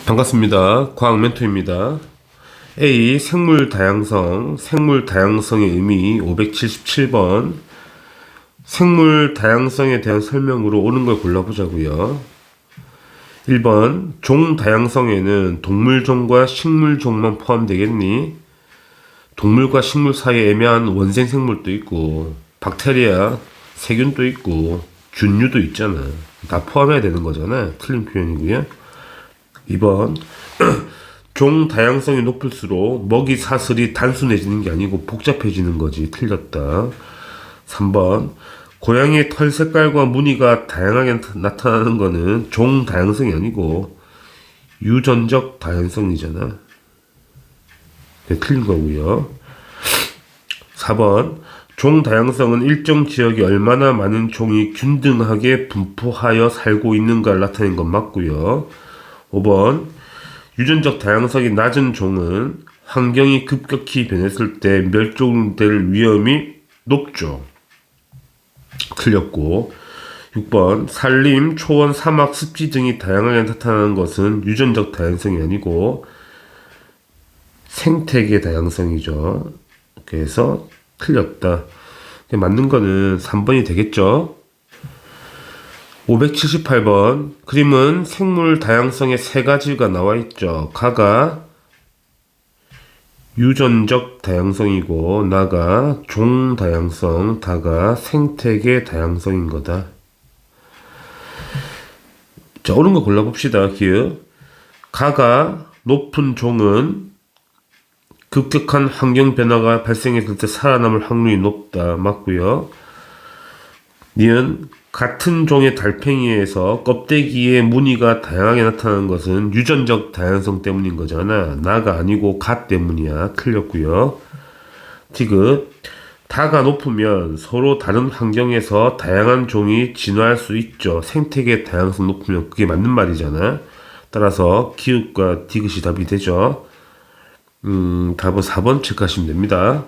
반갑습니다. 과학 멘토입니다. A. 생물 다양성, 생물 다양성의 의미 577번. 생물 다양성에 대한 설명으로 옳은 걸 골라보자고요. 1번. 종 다양성에는 동물종과 식물종만 포함되겠니? 동물과 식물 사이에 애매한 원생 생물도 있고 박테리아, 세균도 있고 균류도 있잖아. 다 포함해야 되는 거잖아. 틀린 표현이고요. 2번. 종 다양성이 높을수록 먹이 사슬이 단순해지는 게 아니고 복잡해지는 거지. 틀렸다. 3번. 고양이의 털 색깔과 무늬가 다양하게 나타나는 거는 종 다양성이 아니고 유전적 다양성이잖아. 네, 틀린 거고요. 4번. 종 다양성은 일정 지역에 얼마나 많은 종이 균등하게 분포하여 살고 있는가를 나타내는 건 맞고요. 5번. 유전적 다양성이 낮은 종은 환경이 급격히 변했을 때 멸종될 위험이 높죠. 틀렸고. 6번. 산림, 초원, 사막, 습지 등이 다양하게 나타나는 것은 유전적 다양성이 아니고 생태계 다양성이죠. 그래서 틀렸다. 맞는 거는 3번이 되겠죠. 578번. 그림은 생물 다양성의 세 가지가 나와 있죠. 가가 유전적 다양성이고 나가 종 다양성, 다가 생태계 다양성인 거다. 자, 옳은 거 골라봅시다. 기억. 가가 높은 종은 급격한 환경 변화가 발생했을 때 살아남을 확률이 높다. 맞고요. 니은 같은 종의 달팽이에서 껍데기의 무늬가 다양하게 나타나는 것은 유전적 다양성 때문인 거잖아. 나가 아니고 가 때문이야. 틀렸고요. 디귿. 다가 높으면 서로 다른 환경에서 다양한 종이 진화할 수 있죠. 생태계 다양성 높으면 그게 맞는 말이잖아. 따라서 기읍과 디귿이 답이 되죠. 답은 4번 체크하시면 됩니다.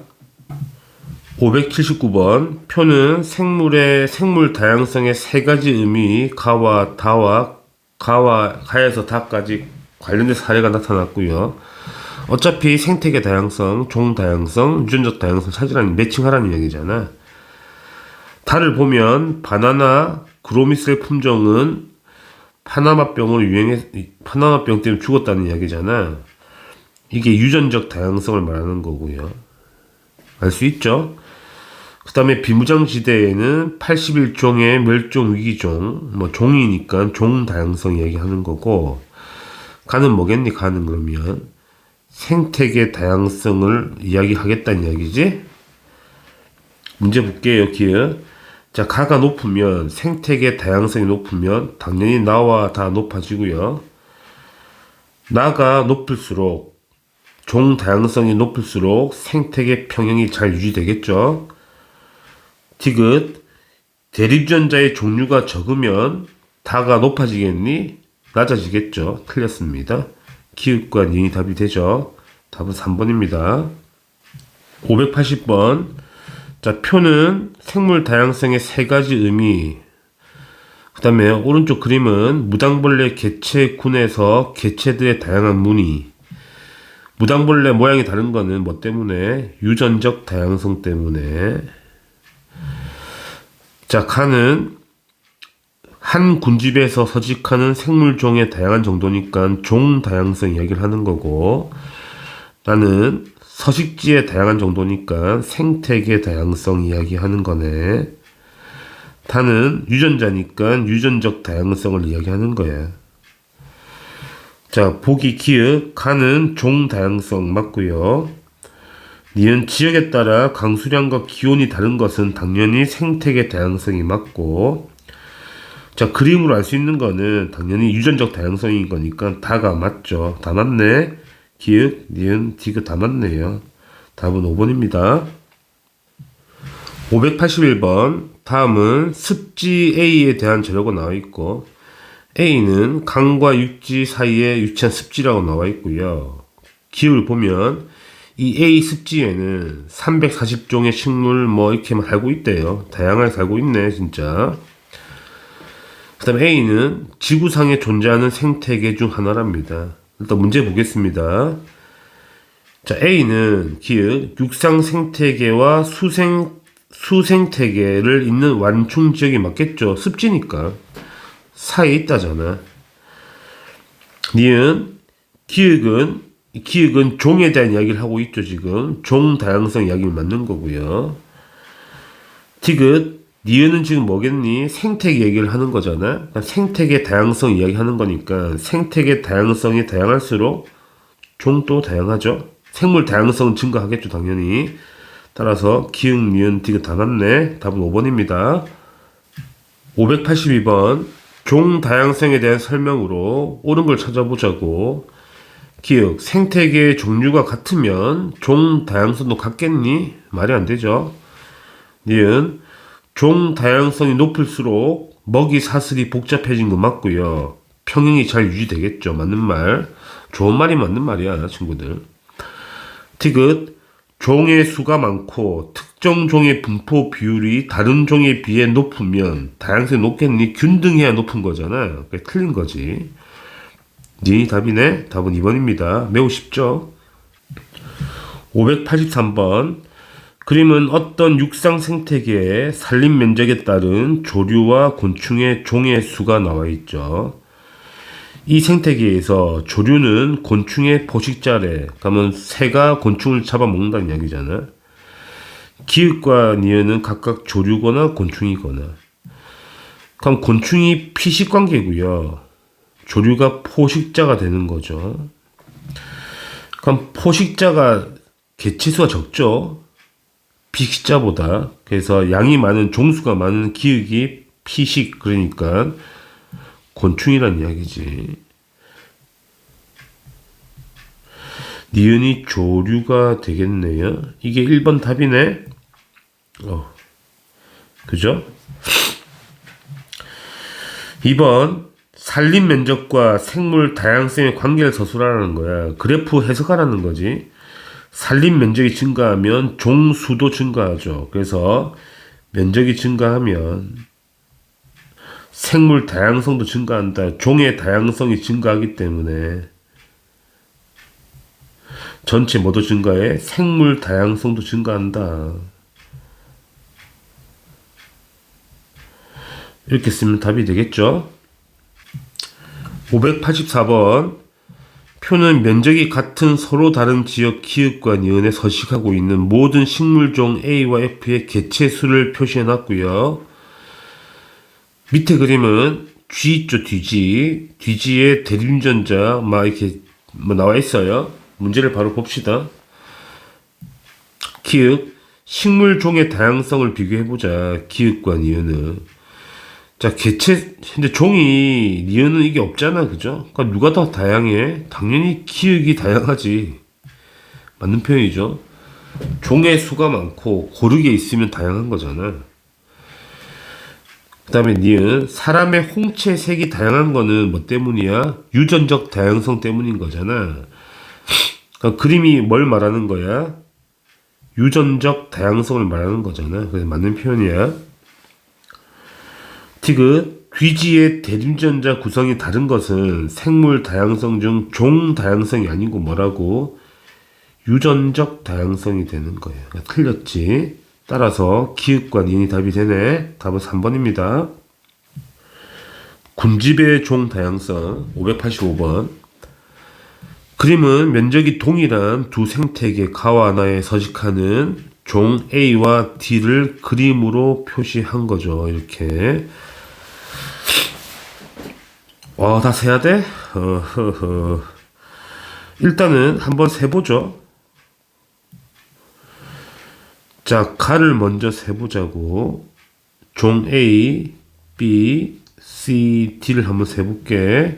579번. 표는 생물 다양성의 세 가지 의미 가와 다와 가에서 다까지 관련된 사례가 나타났고요. 어차피 생태계 다양성, 종 다양성, 유전적 다양성 찾으라는 매칭하라는 얘기잖아. 달을 보면 바나나 그로미셀 품종은 파나마병 때문에 죽었다는 이야기잖아. 이게 유전적 다양성을 말하는 거고요. 알 수 있죠? 그 다음에 비무장지대에는 81종의 멸종 위기종, 종이니까 종 다양성 얘기하는 거고, 가는 뭐겠니? 가는 그러면 생태계 다양성을 이야기하겠다는 이야기지? 문제 볼게요. 기억. 자, 가가 높으면 생태계 다양성이 높으면 당연히 나와 다 높아지고요. 나가 높을수록 종 다양성이 높을수록 생태계 평형이 잘 유지되겠죠. 디귿. 대립전자의 종류가 적으면 다가 높아지겠니? 낮아지겠죠. 틀렸습니다. 기읍과 니은이 답이 되죠. 답은 3번입니다. 580번. 자, 표는 생물 다양성의 세 가지 의미. 그 다음에 오른쪽 그림은 무당벌레 개체군에서 개체들의 다양한 무늬. 무당벌레 모양이 다른 거는 뭐 때문에? 유전적 다양성 때문에. 자, 가는 한 군집에서 서식하는 생물종의 다양한 정도니까 종 다양성 이야기를 하는 거고, 나는 서식지의 다양한 정도니까 생태계 다양성 이야기하는 거네. 다는 유전자니까 유전적 다양성을 이야기하는 거야. 자, 보기 기읍. 가는 종 다양성 맞고요. 니은 지역에 따라 강수량과 기온이 다른 것은 당연히 생태계 다양성이 맞고, 자, 그림으로 알 수 있는 거는 당연히 유전적 다양성인 거니까 다가 맞죠. 다 맞네. 기읍, 니은, 디귿 다 맞네요. 답은 5번입니다. 581번. 다음은 습지 A에 대한 재료가 나와 있고, A는 강과 육지 사이에 위치한 습지라고 나와 있고요. 기호를 보면 이 A 습지에는 340종의 식물 이렇게만 살고 있대요. 다양하게 살고 있네 진짜. 그 다음에 A는 지구상에 존재하는 생태계 중 하나랍니다. 일단 문제 보겠습니다. 자, A는 기역 육상 생태계와 수생태계를 잇는 완충 지역이 맞겠죠. 습지니까 사이에 있다잖아. 니은 기역은 종에 대한 이야기를 하고 있죠. 지금 종 다양성 이야기를 맞는 거고요. 디귿 니은은 지금 뭐겠니? 생태계 얘기를 하는 거잖아. 그러니까 생태계 다양성 이야기하는 거니까 생태계 다양성이 다양할수록 종도 다양하죠. 생물 다양성은 증가하겠죠, 당연히. 따라서 기역, 니은, 디귿 다 맞네. 답은 5번입니다. 582번 종 다양성에 대한 설명으로 옳은 걸 찾아보자고. 기역 생태계의 종류가 같으면 종 다양성도 같겠니? 말이 안 되죠. 니은 종 다양성이 높을수록 먹이 사슬이 복잡해진 거 맞고요. 평형이 잘 유지되겠죠. 맞는 말. 좋은 말이 맞는 말이야, 친구들. 디귿 종의 수가 많고 특정 종의 분포 비율이 다른 종에 비해 높으면 다양성이 높겠니? 균등해야 높은 거잖아. 그게 틀린 거지. 니은이 답이네. 답은 2번입니다. 매우 쉽죠? 583번 그림은 어떤 육상 생태계의 산림 면적에 따른 조류와 곤충의 종의 수가 나와 있죠. 이 생태계에서 조류는 곤충의 포식자래. 그러면 새가 곤충을 잡아먹는다는 이야기잖아. 기읍과 니은은 각각 조류거나 곤충이거나. 그럼 곤충이 피식 관계고요. 조류가 포식자가 되는 거죠. 그럼 포식자가 개체수가 적죠. 피식자보다. 그래서 양이 많은 종수가 많은 기역이 피식 그러니까 곤충이란 이야기지. 니은이 조류가 되겠네요. 이게 1번 답이네. 그죠? 2번 산림 면적과 생물 다양성의 관계를 서술하라는 거야. 그래프 해석하라는 거지. 산림 면적이 증가하면 종 수도 증가하죠. 그래서 면적이 증가하면 생물 다양성도 증가한다. 종의 다양성이 증가하기 때문에 전체 뭐도 증가해? 생물 다양성도 증가한다. 이렇게 쓰면 답이 되겠죠? 584번 표는 면적이 같은 서로 다른 지역 기읍과 니은에 서식하고 있는 모든 식물종 A와 F의 개체수를 표시해 놨고요. 밑에 그림은 G 있죠, 뒤지. 뒤지에 대림전자 막 이렇게 나와 있어요. 문제를 바로 봅시다. 기읍 식물종의 다양성을 비교해 보자. 기읍과 니은은. 자, 현재 종이, 니은은 이게 없잖아, 그죠? 그러니까 누가 더 다양해? 당연히 기역이 다양하지. 맞는 표현이죠. 종의 수가 많고, 고르게 있으면 다양한 거잖아. 그 다음에 니은, 사람의 홍채 색이 다양한 거는 뭐 때문이야? 유전적 다양성 때문인 거잖아. 그러니까 그림이 뭘 말하는 거야? 유전적 다양성을 말하는 거잖아. 그래서 맞는 표현이야. 디귿 귀지의 대림전자 구성이 다른 것은 생물 다양성 중 종 다양성이 아니고 뭐라고? 유전적 다양성이 되는 거예요. 그러니까 틀렸지. 따라서 기읍과 니은이 답이 되네. 답은 3번입니다. 군집의 종 다양성 585번 그림은 면적이 동일한 두 생태계 가와 하나에 서식하는 종 A와 D를 그림으로 표시한 거죠. 이렇게. 다 세야 돼? 일단은 한번 세보죠. 자, 가를 먼저 세보자고. 종 A, B, C, D를 한번 세볼게.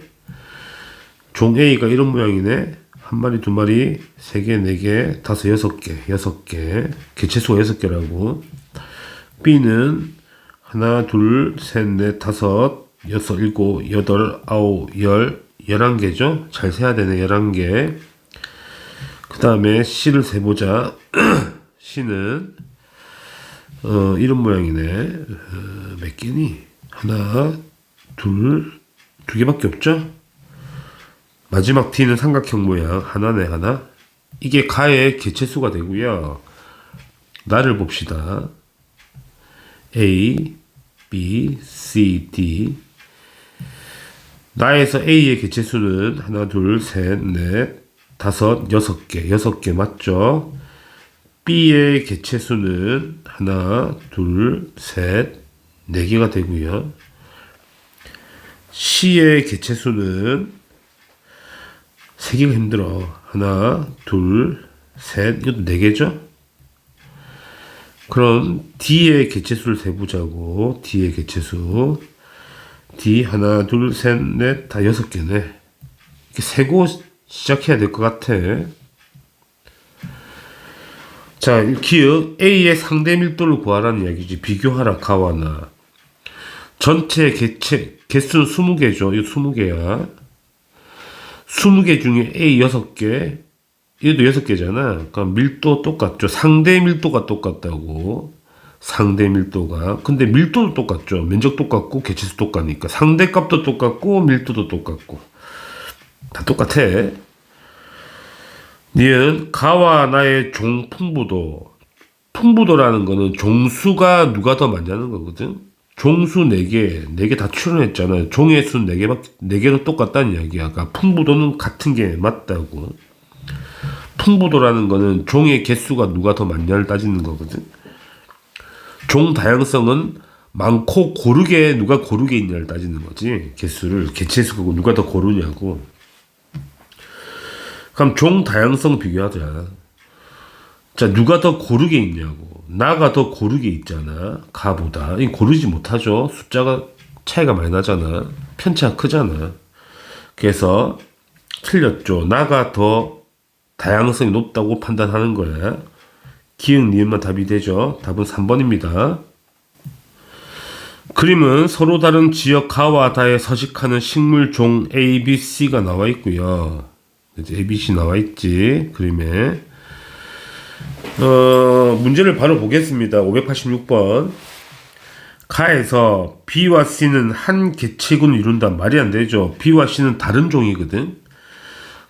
종 A가 이런 모양이네. 한 마리, 두 마리, 세 개, 네 개, 다섯, 여섯 개. 개체수가 6개라고. B는 하나, 둘, 셋, 넷, 다섯, 여섯, 일곱, 여덟, 아홉, 11개죠? 잘 세야 되네, 11개. 그 다음에 C를 세보자. C는, 이런 모양이네. 몇 개니? 하나, 둘, 두 개밖에 없죠? 마지막 D는 삼각형 모양 하나네 하나. 이게 가의 개체수가 되고요. 나를 봅시다. A, B, C, D. 나에서 A의 개체수는 하나, 둘, 셋, 넷, 다섯, 여섯 개. 여섯 개 맞죠? B의 개체수는 하나, 둘, 셋, 네 개가 되고요. C의 개체수는 세 개가 힘들어. 하나, 둘, 셋, 이것도 네 개죠? 그럼 D의 개체수를 세보자고. D의 개체수. D 하나, 둘, 셋, 넷, 다 여섯 개네. 이렇게 세고 시작해야 될 것 같아. 자, 기억 A의 상대 밀도를 구하라는 이야기지. 비교하라 가와 나. 전체 개수는 20개죠. 이거 20개야. 20개 중에 A 6개, 얘도 6개잖아. 그러니까 밀도 똑같죠. 상대 밀도가 똑같다고. 상대 밀도가. 근데 밀도도 똑같죠. 면적 똑같고 개체수 똑같으니까. 상대 값도 똑같고 밀도도 똑같고. 다 똑같아. 니은 가와 나의 종 풍부도. 풍부도라는 거는 종수가 누가 더 많냐는 거거든. 종수 4개, 4개 다 출연했잖아요. 종의 수 4개도 똑같다는 이야기야. 그러니까 풍부도는 같은 게 맞다고. 풍부도라는 거는 종의 개수가 누가 더 많냐를 따지는 거거든. 종 다양성은 많고 고르게 누가 고르게 있냐를 따지는 거지. 개수를 개체수고 누가 더 고르냐고. 그럼 종 다양성 비교하자. 자, 누가 더 고르게 있냐고. 나가 더 고르게 있잖아. 가보다. 이 고르지 못하죠. 숫자가 차이가 많이 나잖아. 편차가 크잖아. 그래서 틀렸죠. 나가 더 다양성이 높다고 판단하는 거야. 기억, 니은만 답이 되죠. 답은 3번입니다. 그림은 서로 다른 지역 가와 다에 서식하는 식물 종 A, B, C가 나와 있고요. A, B, C 나와 있지. 그림에. 문제를 바로 보겠습니다. 586번. 가에서 B와 C는 한 개체군을 이룬다. 말이 안 되죠. B와 C는 다른 종이거든.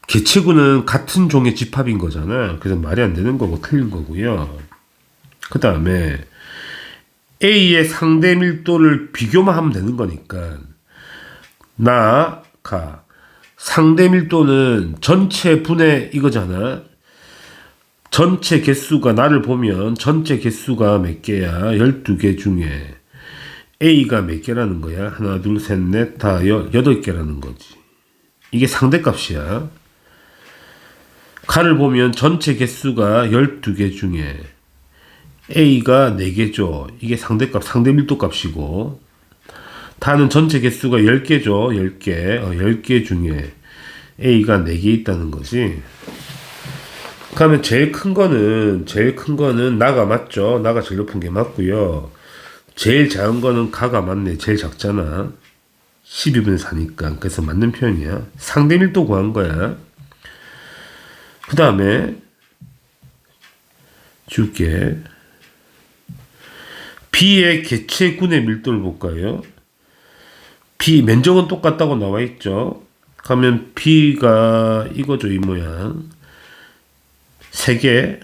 개체군은 같은 종의 집합인 거잖아. 그래서 말이 안 되는 거고 틀린 거고요. 그 다음에 A의 상대 밀도를 비교만 하면 되는 거니까 나, 가. 상대 밀도는 전체 분의 이거잖아. 전체 개수가 나를 보면 전체 개수가 몇 개야? 12개 중에 A가 몇 개라는 거야? 하나, 둘, 셋, 넷, 다 8개라는 거지. 이게 상대값이야. 가를 보면 전체 개수가 12개 중에 A가 4개죠. 이게 상대값, 상대 밀도 값이고 다는 전체 개수가 10개죠. 10개. 10개 중에 A가 4개 있다는 거지. 그러면 제일 큰 거는 나가 맞죠? 나가 제일 높은 게 맞고요. 제일 작은 거는 가가 맞네. 제일 작잖아. 12분의 4니까. 그래서 맞는 표현이야. 상대 밀도 구한 거야. 그 다음에 줄게. B의 개체군의 밀도를 볼까요? B 면적은 똑같다고 나와 있죠. 그러면 B가 이거죠. 이 모양. 3개,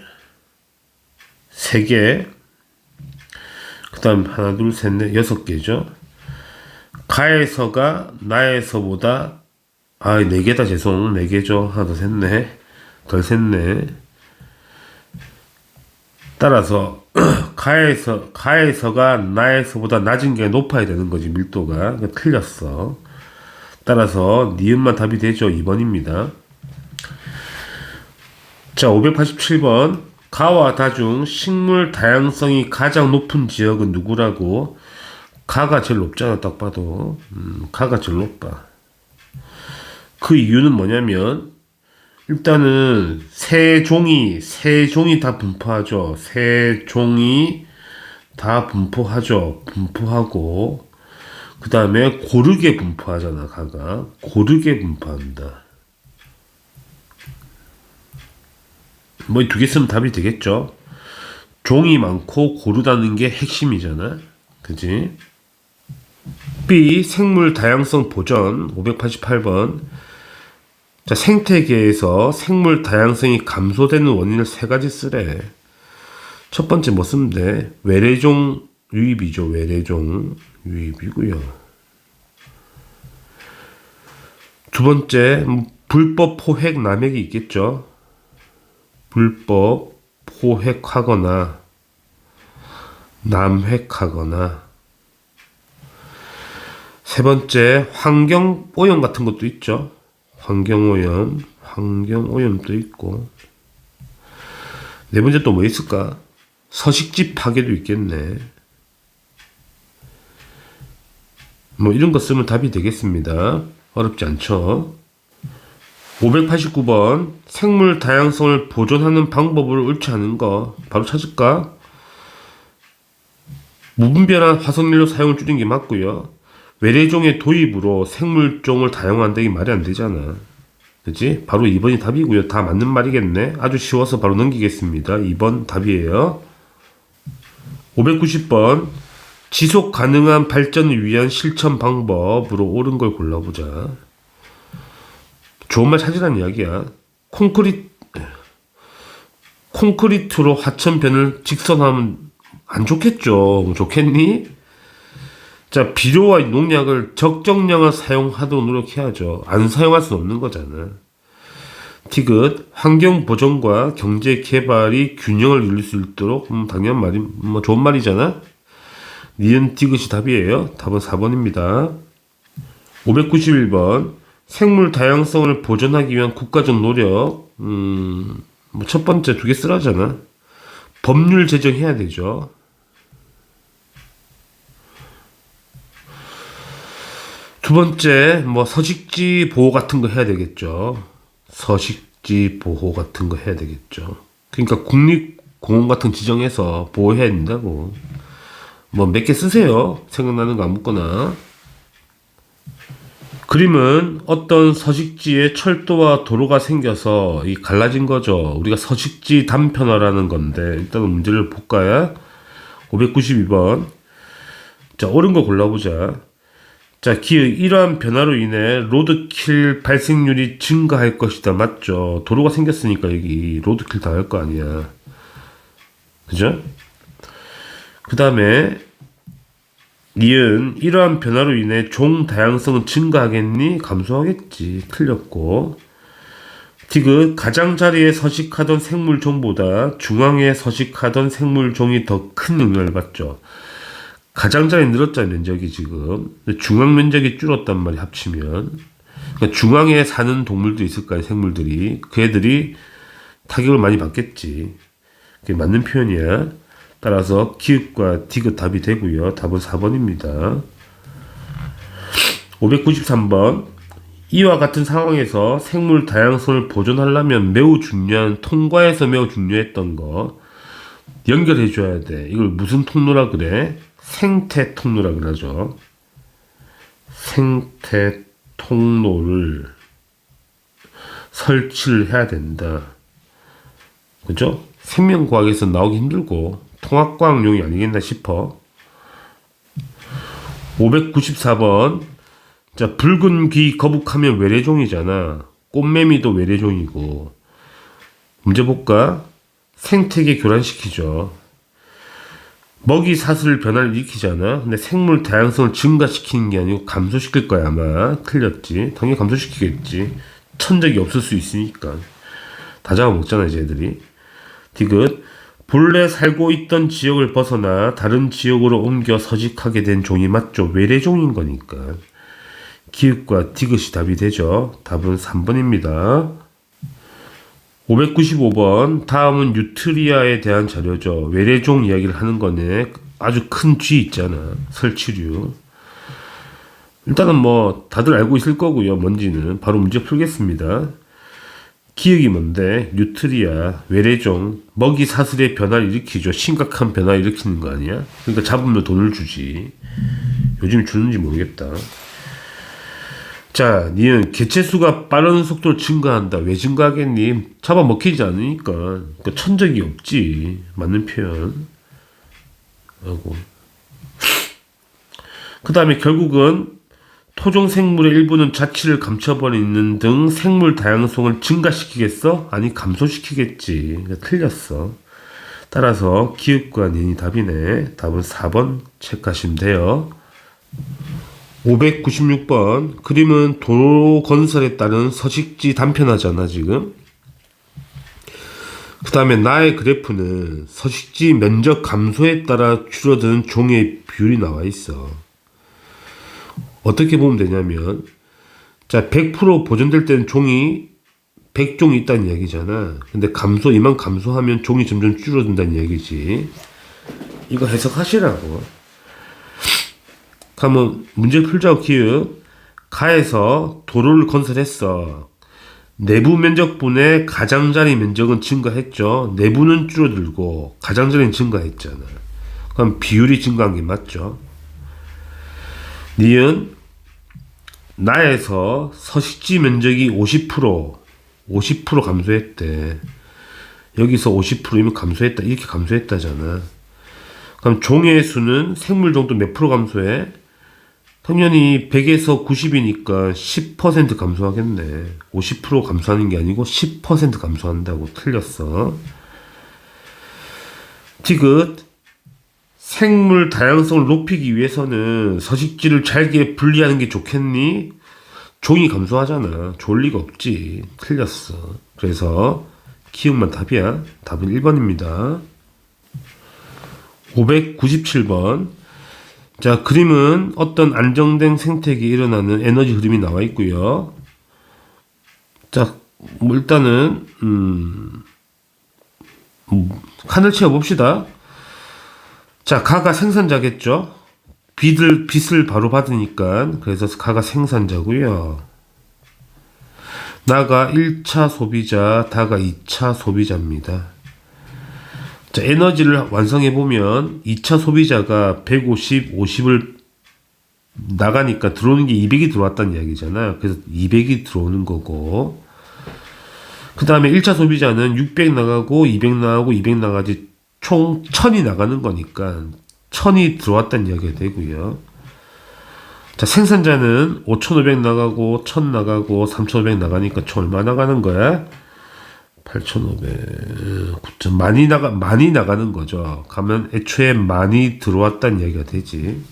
그 다음 하나, 둘, 셋, 넷, 6개죠. 가에서가 나에서보다 4개다 죄송. 4개죠. 하나 더 샜네. 덜 샜네. 따라서 가에서가 나에서보다 낮은 게 높아야 되는 거지. 밀도가. 틀렸어. 따라서 니은만 답이 되죠. 2번입니다. 자, 587번. 가와 다 중 식물 다양성이 가장 높은 지역은 누구라고? 가가 제일 높잖아, 딱 봐도. 가가 제일 높아. 그 이유는 뭐냐면, 일단은 세 종이 다 분포하죠. 세 종이 다 분포하죠. 분포하고, 그 다음에 고르게 분포하잖아, 가가. 고르게 분포한다. 뭐 두 개 쓰면 답이 되겠죠. 종이 많고 고르다는 게 핵심이잖아. 그지? B 생물 다양성 보전 588번. 자, 생태계에서 생물 다양성이 감소되는 원인을 세 가지 쓰래. 첫 번째 뭐 쓰면 돼? 외래종 유입이죠. 외래종 유입이고요. 두 번째, 불법 포획 남획이 있겠죠. 불법 포획하거나 남획하거나. 세 번째, 환경 오염 같은 것도 있죠. 환경 오염도 있고. 네 번째 또 뭐 있을까? 서식지 파괴도 있겠네. 뭐 이런 거 쓰면 답이 되겠습니다. 어렵지 않죠? 589번 생물 다양성을 보존하는 방법을 옳지 않은 거 바로 찾을까? 무분별한 화석연료 사용을 줄인 게 맞고요. 외래종의 도입으로 생물종을 다양화한다 이 말이 안 되잖아. 그치? 바로 2번이 답이고요. 다 맞는 말이겠네. 아주 쉬워서 바로 넘기겠습니다. 2번 답이에요. 590번 지속 가능한 발전을 위한 실천 방법으로 옳은 걸 골라보자. 좋은 말 찾으라는 이야기야. 콘크리트로 하천변을 직선하면 안 좋겠죠. 좋겠니? 자, 비료와 농약을 적정량을 사용하도록 노력해야죠. 안 사용할 수 없는 거잖아. 티귿, 환경 보존과 경제 개발이 균형을 이룰 수 있도록 당연한 말이 뭐 좋은 말이잖아. 니은 티귿이 답이에요. 답은 4번입니다. 591번 생물 다양성을 보존하기 위한 국가적 노력. 뭐 첫 번째 두 개 쓰라잖아. 법률 제정해야 되죠. 두 번째, 뭐 서식지 보호 같은 거 해야 되겠죠. 서식지 보호 같은 거 해야 되겠죠. 그러니까 국립공원 같은 지정해서 보호해야 된다고. 뭐 몇 개 쓰세요. 생각나는 거 아무거나. 그림은 어떤 서식지에 철도와 도로가 생겨서 이 갈라진 거죠. 우리가 서식지 단편화라는 건데 일단 문제를 볼까요? 592번. 자, 옳은 거 골라보자. 자, 기획 이러한 변화로 인해 로드킬 발생률이 증가할 것이다. 맞죠? 도로가 생겼으니까 여기 로드킬 당할 거 아니야. 그죠? 그 다음에 니은 이러한 변화로 인해 종 다양성은 증가하겠니? 감소하겠지. 틀렸고. 티귿 가장 자리에 서식하던 생물종보다 중앙에 서식하던 생물종이 더 큰 영향을 받죠. 가장자리 늘었잖아요. 면적이 지금. 중앙 면적이 줄었단 말이 합치면. 그러니까 중앙에 사는 동물도 있을 거야. 생물들이. 그 애들이 타격을 많이 받겠지. 그게 맞는 표현이야. 따라서 기읍과 디귿 답이 되고요. 답은 4번입니다. 593번 이와 같은 상황에서 생물 다양성을 보존하려면 매우 중요한 통과에서 매우 중요했던 거 연결해 줘야 돼. 이걸 무슨 통로라 그래? 생태 통로라 그러죠. 생태 통로를 설치를 해야 된다. 그죠? 생명과학에서 나오기 힘들고 통합과학용이 아니겠나 싶어. 594번 자, 붉은 귀 거북하면 외래종이잖아. 꽃매미도 외래종이고. 문제 볼까? 생태계 교란시키죠. 먹이 사슬 변화를 일으키잖아. 근데 생물 다양성을 증가시키는 게 아니고 감소시킬 거야 아마. 틀렸지. 당연히 감소시키겠지. 천적이 없을 수 있으니까. 다 잡아먹잖아 이제 애들이. 디귿 본래 살고 있던 지역을 벗어나 다른 지역으로 옮겨 서식하게 된 종이 맞죠? 외래종인 거니까. 기읍과 디귿이 답이 되죠. 답은 3번입니다. 595번 다음은 뉴트리아에 대한 자료죠. 외래종 이야기를 하는 거네. 아주 큰 쥐 있잖아. 설치류. 일단은 뭐 다들 알고 있을 거고요. 뭔지는 바로 문제 풀겠습니다. 기억이 뭔데? 뉴트리아, 외래종, 먹이 사슬의 변화를 일으키죠. 심각한 변화를 일으키는 거 아니야? 그러니까 잡으면 돈을 주지. 요즘 주는지 모르겠다. 자, 니는 개체수가 빠른 속도로 증가한다. 왜 증가하겠니? 잡아먹히지 않으니까. 그러니까 천적이 없지. 맞는 표현. 하고. 그 다음에 결국은 토종 생물의 일부는 자취를 감춰버리는 등 생물 다양성을 증가시키겠어? 아니, 감소시키겠지. 틀렸어. 따라서 기읍과 니은이 답이네. 답은 4번 체크하시면 돼요. 596번. 그림은 도로 건설에 따른 서식지 단편화잖아, 지금. 그 다음에 나의 그래프는 서식지 면적 감소에 따라 줄어드는 종의 비율이 나와 있어. 어떻게 보면 되냐면, 자, 100% 보존될 때는 종이 100종이 있다는 이야기잖아. 근데 이만 감소하면 종이 점점 줄어든다는 이야기지. 이거 해석하시라고. 그러면 문제 풀자고 기읍. 가에서 도로를 건설했어. 내부 면적분의 가장자리 면적은 증가했죠. 내부는 줄어들고 가장자리는 증가했잖아. 그럼 비율이 증가한 게 맞죠. 니은 나에서 서식지 면적이 50% 감소했대. 여기서 50%이면 감소했다. 이렇게 감소했다잖아. 그럼 종의 수는 생물 종도 몇 프로 감소해? 당연히 100에서 90이니까 10% 감소하겠네. 50% 감소하는 게 아니고 10% 감소한다고. 틀렸어. 디귿. 생물 다양성을 높이기 위해서는 서식지를 잘게 분리하는 게 좋겠니? 종이 감소하잖아. 좋을 리가 없지. 틀렸어. 그래서 기억만 답이야. 답은 1번입니다. 597번. 자, 그림은 어떤 안정된 생태계에 일어나는 에너지 흐름이 나와 있고요. 자, 일단은 칸을 채워봅시다. 자, 가가 생산자겠죠. 빚을 바로 받으니까. 그래서 가가 생산자고요. 나가 1차 소비자, 다가 2차 소비자입니다. 자, 에너지를 완성해보면 2차 소비자가 150, 50을 나가니까 들어오는 게 200이 들어왔다는 이야기잖아. 그래서 200이 들어오는 거고, 그 다음에 1차 소비자는 600 나가고 200 나가고 200 나가지 총 1000이 나가는 거니까 1000이 들어왔다는 이야기가 되고요. 자, 생산자는 5500 나가고 1000 나가고 3500 나가니까 총 얼마 나가는 거야? 8500, 9천, 많이 나가는 거죠. 가면 애초에 많이 들어왔다는 이야기가 되지.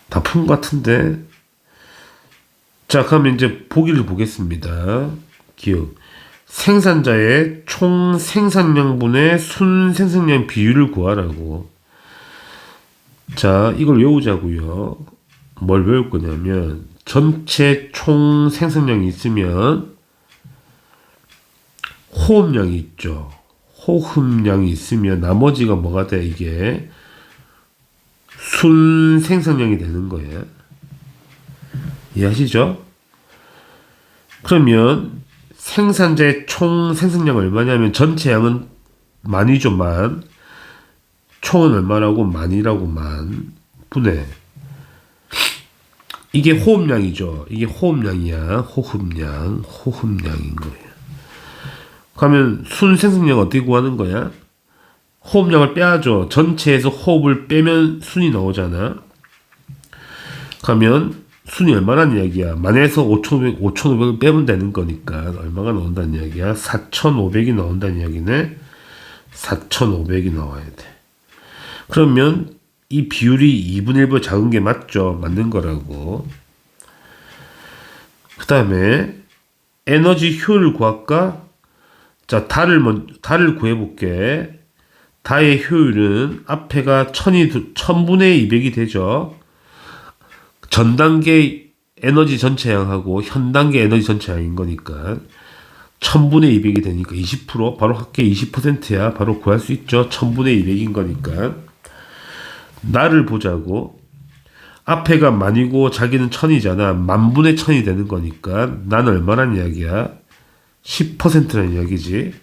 다 푼 것 같은데. 자, 그러면 이제 보기를 보겠습니다. 기억. 생산자의 총 생산량분의 순 생산량 비율을 구하라고. 자, 이걸 외우자고요. 뭘 외울 거냐면, 전체 총 생산량이 있으면 호흡량이 있죠. 호흡량이 있으면 나머지가 뭐가 돼? 이게 순 생산량이 되는 거예요. 이해하시죠? 그러면 생산자의 총 생산량 얼마냐면 전체 양은 만이죠. 만. 총은 얼마라고? 만이라고. 만 분의 이게 호흡량이죠. 이게 호흡량이야. 호흡량인 거예요. 그러면 순 생산량 어떻게 구하는 거야? 호흡량을 빼야죠. 전체에서 호흡을 빼면 순이 나오잖아. 그러면 순이 얼마란 이야기야? 만에서 5,500을 빼면 되는 거니까 얼마가 나온다는 이야기야? 4,500이 나온다는 이야기네. 4,500이 나와야 돼. 그러면 이 비율이 2분의 1보다 작은 게 맞죠? 맞는 거라고. 그 다음에 에너지 효율 구할까? 자, 달을 구해볼게. 다의 효율은 앞에가 1000분의 200이 되죠. 전 단계 에너지 전체량하고 현 단계 에너지 전체량인 거니까 1000분의 200이 되니까 20%, 바로 할게. 20%야. 바로 구할 수 있죠. 1000분의 200인 거니까. 나를 보자고. 앞에가 만이고 자기는 1000이잖아. 만분의 1000이 되는 거니까 나는 얼마란 이야기야? 10%라는 이야기지.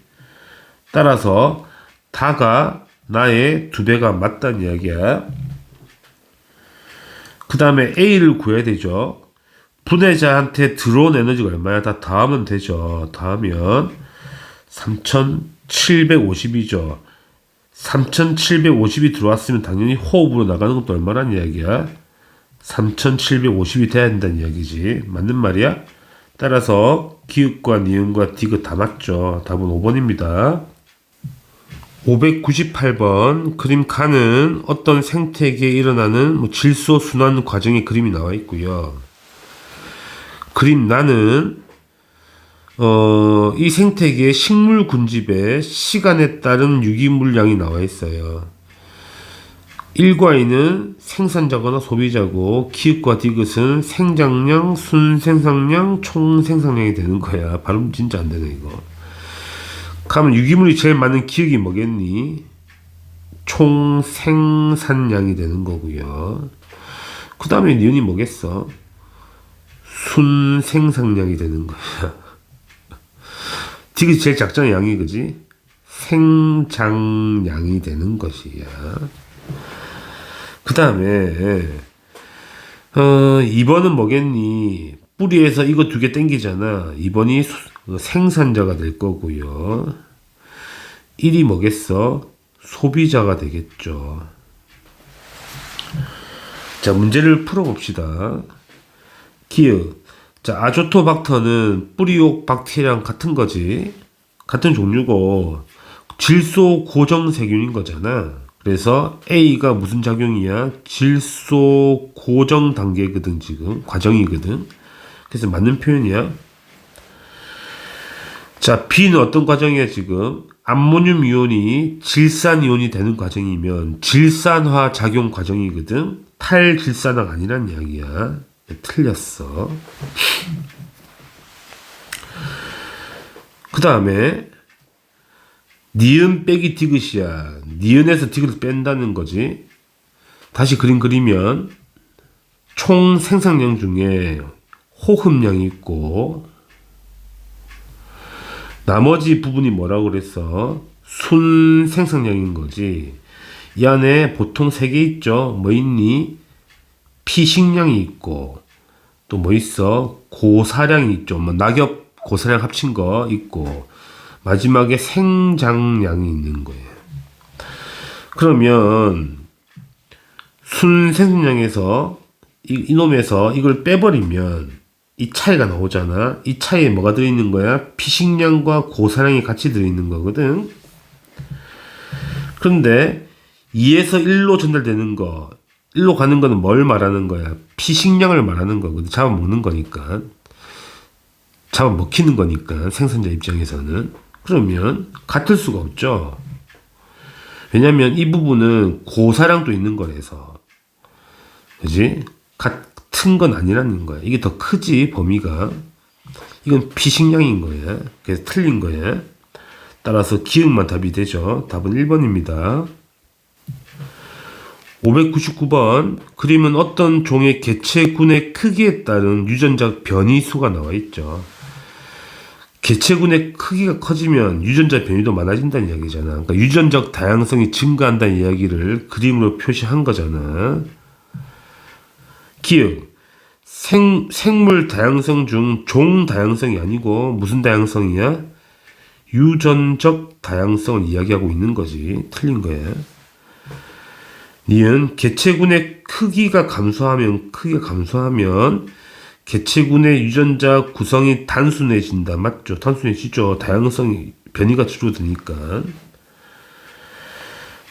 따라서 다가 나의 2배가 맞다는 이야기야. 그 다음에 A를 구해야 되죠. 분해자한테 들어온 에너지가 얼마야? 다 더하면 되죠. 더하면 3750이죠. 3750이 들어왔으면 당연히 호흡으로 나가는 것도 얼마란 이야기야? 3750이 돼야 된다는 이야기지. 맞는 말이야? 따라서 기읍과 니은과 디귿 다 맞죠. 답은 5번입니다. 598번 그림 가는 어떤 생태계에 일어나는 질소 순환 과정의 그림이 나와 있고요. 그림 나는 이 생태계의 식물 군집에 시간에 따른 유기물량이 나와 있어요. 1과 2는 생산자거나 소비자고 기읍과 디귿은 생장량, 순생산량, 총생산량이 되는 거야. 발음 진짜 안 되네 이거. 그러면 유기물이 제일 많은 기억이 뭐겠니? 총 생산량이 되는 거고요. 그 다음에 니은이 뭐겠어? 순생산량이 되는 거야. 디귿이 제일 작잖아, 양이, 그지? 생장량이 되는 것이야. 그 다음에 2번은 뭐겠니? 뿌리에서 이거 두 개 땡기잖아. 2번이 생산자가 될 거고요. 1이 뭐겠어? 소비자가 되겠죠. 자, 문제를 풀어봅시다. 기읍. 자, 아조토박터는 뿌리옥 박테리아랑 같은 거지. 같은 종류고 질소 고정 세균인 거잖아. 그래서 A가 무슨 작용이야? 질소 고정 단계거든, 지금. 과정이거든. 그래서 맞는 표현이야. 자, B는 어떤 과정이야, 지금? 암모늄 이온이 질산 이온이 되는 과정이면 질산화 작용 과정이거든. 탈질산화가 아니란 이야기야. 틀렸어. 그 다음에 니은 빼기 디귿이야. 니은에서 디귿을 뺀다는 거지. 다시 그림 그리면 총 생산량 중에 호흡량이 있고 나머지 부분이 뭐라고 그랬어? 순 생산량인 거지. 이 안에 보통 3개 있죠. 뭐 있니? 피식량이 있고 또 뭐 있어? 고사량이 있죠. 뭐 낙엽 고사량 합친 거 있고 마지막에 생장량이 있는 거예요. 그러면 순생산량에서 이놈에서 이걸 빼버리면 이 차이가 나오잖아. 이 차이에 뭐가 들어있는 거야? 피식량과 고사량이 같이 들어있는 거거든. 그런데 2에서 1로 전달되는 거 1로 가는 거는 뭘 말하는 거야? 피식량을 말하는 거거든. 잡아먹는 거니까. 잡아먹히는 거니까 생산자 입장에서는. 그러면 같을 수가 없죠. 왜냐면 이 부분은 고사량도 있는 거라서. 그지? 같은 건 아니라는 거야. 이게 더 크지, 범위가. 이건 피식량인 거야. 그래서 틀린 거야. 따라서 기억만 답이 되죠. 답은 1번입니다. 599번 그림은 어떤 종의 개체군의 크기에 따른 유전자 변이수가 나와 있죠. 개체군의 크기가 커지면 유전자 변이도 많아진다는 이야기잖아. 그러니까 유전적 다양성이 증가한다는 이야기를 그림으로 표시한 거잖아. 기억. 생물 다양성 중 종 다양성이 아니고 무슨 다양성이야? 유전적 다양성을 이야기하고 있는 거지. 틀린 거야. 니은 개체군의 크기가 감소하면 개체군의 유전자 구성이 단순해진다. 맞죠? 단순해지죠. 다양성이 변이가 줄어드니까.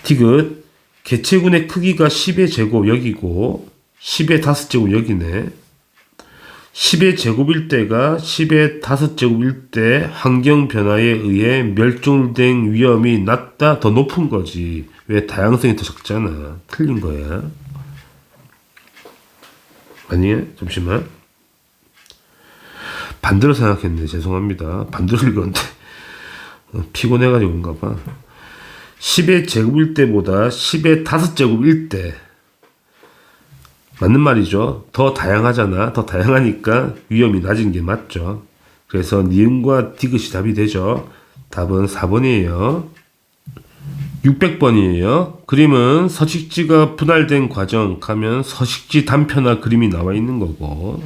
디귿 개체군의 크기가 10의 제곱 여기고 10의 5제곱 여기네. 10의 제곱일 때가 10의 5제곱일 때 환경 변화에 의해 멸종된 위험이 낮다, 더 높은 거지. 왜? 다양성이 더 적잖아. 틀린 거야. 아니야? 잠시만. 반대로 생각했네. 죄송합니다. 반대로 읽었는데 피곤해가지고 그런가 봐. 10의 제곱일 때보다 10의 5제곱일 때 맞는 말이죠. 더 다양하잖아. 더 다양하니까 위험이 낮은 게 맞죠. 그래서 니은과 디귿이 답이 되죠. 답은 4번이에요. 600번이에요. 그림은 서식지가 분할된 과정 하면 서식지 단편화 그림이 나와 있는 거고,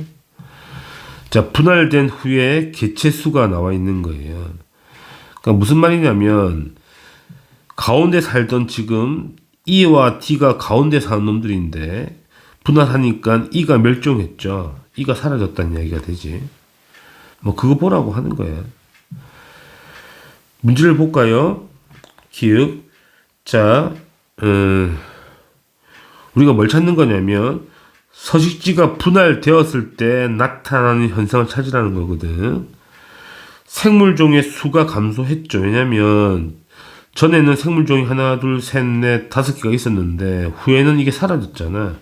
자, 분할된 후에 개체 수가 나와 있는 거예요. 그러니까 무슨 말이냐면 가운데 살던 지금 E와 D가 가운데 사는 놈들인데 분할하니까 이가 멸종했죠. 이가 사라졌다는 이야기가 되지. 뭐 그거 보라고 하는 거야. 문제를 볼까요? 기억. 자, 우리가 뭘 찾는 거냐면 서식지가 분할되었을 때 나타나는 현상을 찾으라는 거거든. 생물종의 수가 감소했죠. 왜냐면 전에는 생물종이 하나, 둘, 셋, 넷, 5개가 있었는데 후에는 이게 사라졌잖아.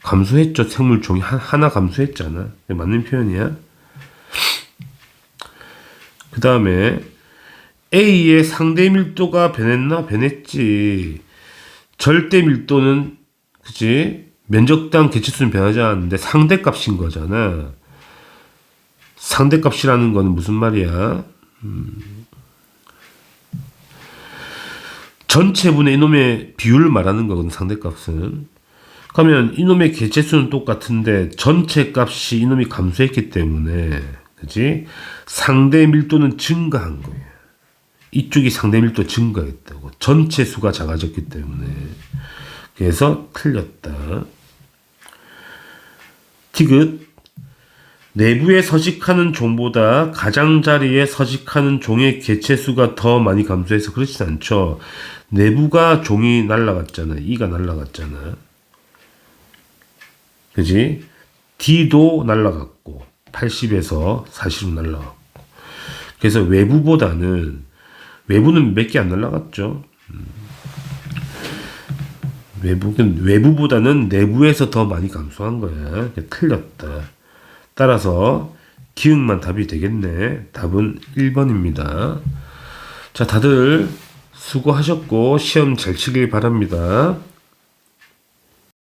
감소했죠. 생물종이 하나 감소했잖아. 맞는 표현이야. 그 다음에 A의 상대 밀도가 변했나? 변했지. 절대 밀도는 그치? 면적당 개체수는 변하지 않는데 상대값인 거잖아. 상대값이라는 거는 무슨 말이야? 전체분의 이놈의 비율을 말하는 거거든, 상대값은. 그러면 이놈의 개체수는 똑같은데 전체 값이 이놈이 감소했기 때문에 그치? 상대 밀도는 증가한 거예요. 이쪽이 상대 밀도 증가했다고. 전체 수가 작아졌기 때문에. 그래서 틀렸다. 티귿. 내부에 서식하는 종보다 가장자리에 서식하는 종의 개체수가 더 많이 감소해서 그렇진 않죠. 내부가 종이 날라갔잖아. 이가 날라갔잖아. 그지? D도 날라갔고 80에서 40로 날라갔고. 그래서 외부는 몇 개 안 날라갔죠. 외부보다는 내부에서 더 많이 감소한 거야. 틀렸다. 따라서 기응만 답이 되겠네. 답은 1번입니다. 자, 다들 수고하셨고 시험 잘 치길 바랍니다.